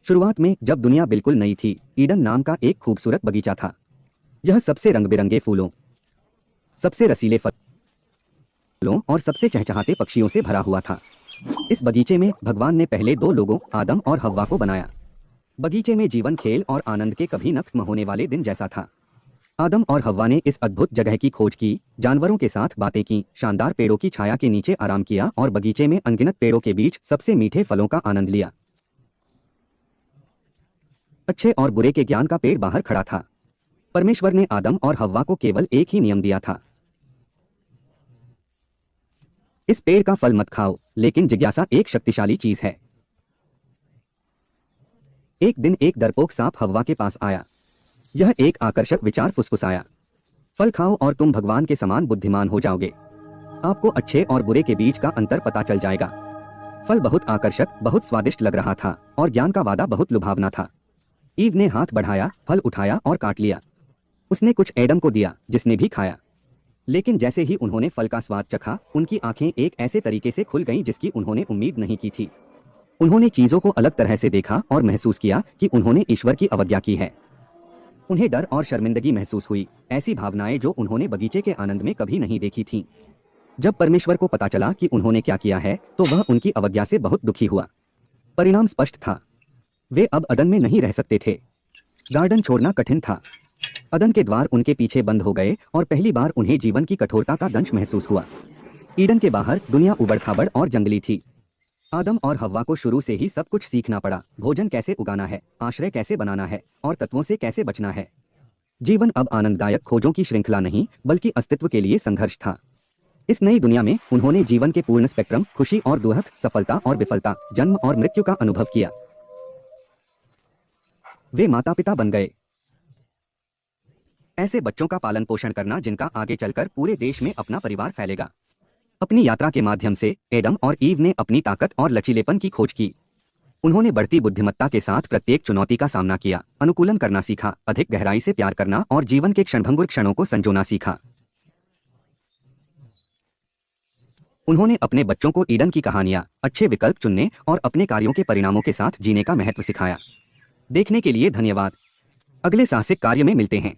शुरुआत में जब दुनिया बिल्कुल नई थी, ईडन नाम का एक खूबसूरत बगीचा था। यह सबसे रंग बिरंगे फूलों, सबसे रसीले फलों और सबसे चहचहाते पक्षियों से भरा हुआ था। इस बगीचे में भगवान ने पहले दो लोगों आदम और हव्वा को बनाया। बगीचे में जीवन, खेल और आनंद के कभी न खत्म होने वाले दिन जैसा था। आदम और हव्वा ने इस अद्भुत जगह की खोज की, जानवरों के साथ बातें की, शानदार पेड़ों की छाया के नीचे आराम किया और बगीचे में अनगिनत पेड़ों के बीच सबसे मीठे फलों का आनंद लिया। अच्छे और बुरे के ज्ञान का पेड़ बाहर खड़ा था। परमेश्वर ने आदम और हव्वा को केवल एक ही नियम दिया था, इस पेड़ का फल मत खाओ, लेकिन जिज्ञासा एक शक्तिशाली चीज है। एक दिन एक डरपोक सांप हव्वा के पास आया। यह एक आकर्षक विचार फुसफुसाया, फल खाओ और तुम भगवान के समान बुद्धिमान हो जाओगे। आपको अच्छे और बुरे के बीच का अंतर पता चल जाएगा। फल बहुत आकर्षक, बहुत स्वादिष्ट लग रहा था और ज्ञान का वादा बहुत लुभावना था। ईव ने हाथ बढ़ाया, फल उठाया और काट लिया। उसने कुछ एडम को दिया, जिसने भी खाया। लेकिन जैसे ही उन्होंने फल का स्वाद चखा, उनकी आंखें एक ऐसे तरीके से खुल गईं जिसकी उन्होंने उम्मीद नहीं की थी। उन्होंने चीजों को अलग तरह से देखा और महसूस किया कि उन्होंने ईश्वर की अवज्ञा की है। उन्हें डर और शर्मिंदगी महसूस हुई, ऐसी भावनाएं जो उन्होंने बगीचे के आनंद में कभी नहीं देखी थीं। जब परमेश्वर को पता चला कि उन्होंने क्या किया है, तो वह उनकी अवज्ञा से बहुत दुखी हुआ। परिणाम स्पष्ट था, वे अब अदन में नहीं रह सकते थे। गार्डन छोड़ना कठिन था। अदन के द्वार उनके पीछे बंद हो गए और पहली बार उन्हें जीवन की कठोरता का दंश महसूस हुआ। ईडन के बाहर दुनिया उबड़-खाबड़ और जंगली थी। आदम और हव्वा को शुरू से ही सब कुछ सीखना पड़ा, भोजन कैसे उगाना है, आश्रय कैसे बनाना है और तत्वों से कैसे बचना है। जीवन अब आनंददायक खोजों की श्रृंखला नहीं, बल्कि अस्तित्व के लिए संघर्ष था। इस नई दुनिया में उन्होंने जीवन के पूर्ण स्पेक्ट्रम, खुशी और दुख, सफलता और विफलता, जन्म और मृत्यु का अनुभव किया। वे माता पिता बन गए, ऐसे बच्चों का पालन पोषण करना जिनका आगे चलकर पूरे देश में अपना परिवार फैलेगा। अपनी यात्रा के माध्यम से एडम और ईव ने अपनी ताकत और लचीलेपन की खोज की। उन्होंने बढ़ती बुद्धिमत्ता के साथ प्रत्येक चुनौती का सामना किया, अनुकूलन करना सीखा, अधिक गहराई से प्यार करना और जीवन के क्षणभंगुर क्षणों को संजोना सीखा। उन्होंने अपने बच्चों को ईडन की कहानियां, अच्छे विकल्प चुनने और अपने कार्यों के परिणामों के साथ जीने का महत्व सिखाया। देखने के लिए धन्यवाद। अगले साहसिक कार्य में मिलते हैं।